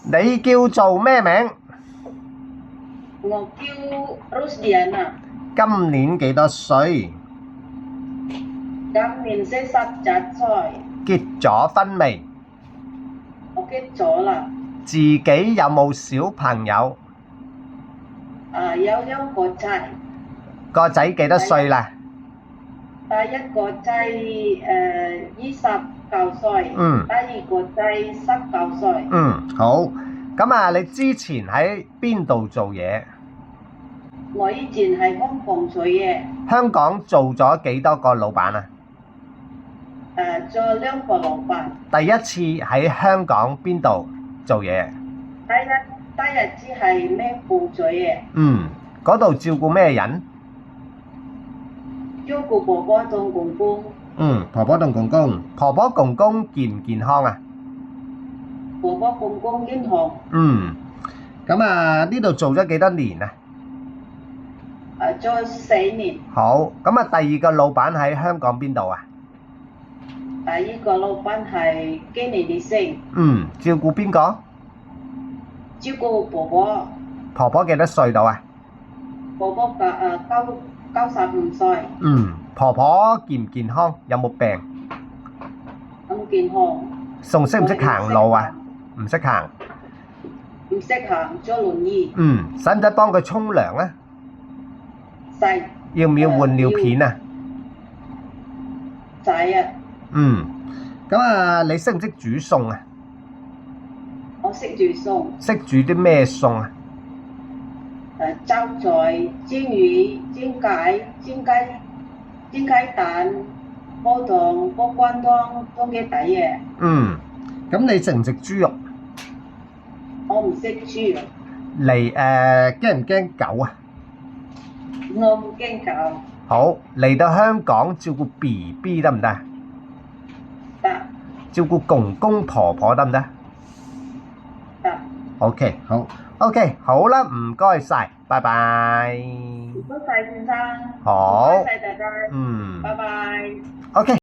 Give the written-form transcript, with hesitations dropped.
你叫做咩名？我叫 Rusdiana，今年幾多歲？今年47歲。結咗婚未？我結咗啦。自己有冇小朋友？有兩個仔。個仔幾多歲啦？第一個仔29歲，第二個仔19歲。好。咁啊，你之前喺邊度做嘢？我以前喺香港做嘢。香港做咗幾多個老闆啊？做2個老闆。第一次喺香港邊度做嘢？第一次喺咩部做嘢？嗰度照顧咩人？照顧婆婆同公公。婆婆同公公。婆婆公公健唔健康啊？婆婆公公健康。咁啊，呢度做咗幾多年啊？做4年。好。咁啊，第二個老闆喺香港邊度啊？第二個老闆係基尼迪星。照顧邊個？照顧婆婆。婆婆幾多歲到啊？婆婆95歲。婆婆健唔健康？有冇病？咁健康。仲識唔識行路啊？唔識行。唔識行，坐輪椅。使唔使幫佢沖涼啊？使。要唔要換尿片啊？使啊。咁啊，你識唔識煮餸啊？我識煮餸。識煮啲咩餸啊？炒菜、煎魚、煎雞蛋、煲湯、煲關湯，煲嘅底嘢。咁你食唔食豬肉？我唔識豬肉。驚唔驚狗啊？我唔驚狗。好，嚟到香港照顧 BB 得唔得？得。照顧公公婆婆得唔得？得。OK，好。OK，好啦，唔該晒，拜拜。唔該晒先生。好。唔該晒大家。拜拜。OK。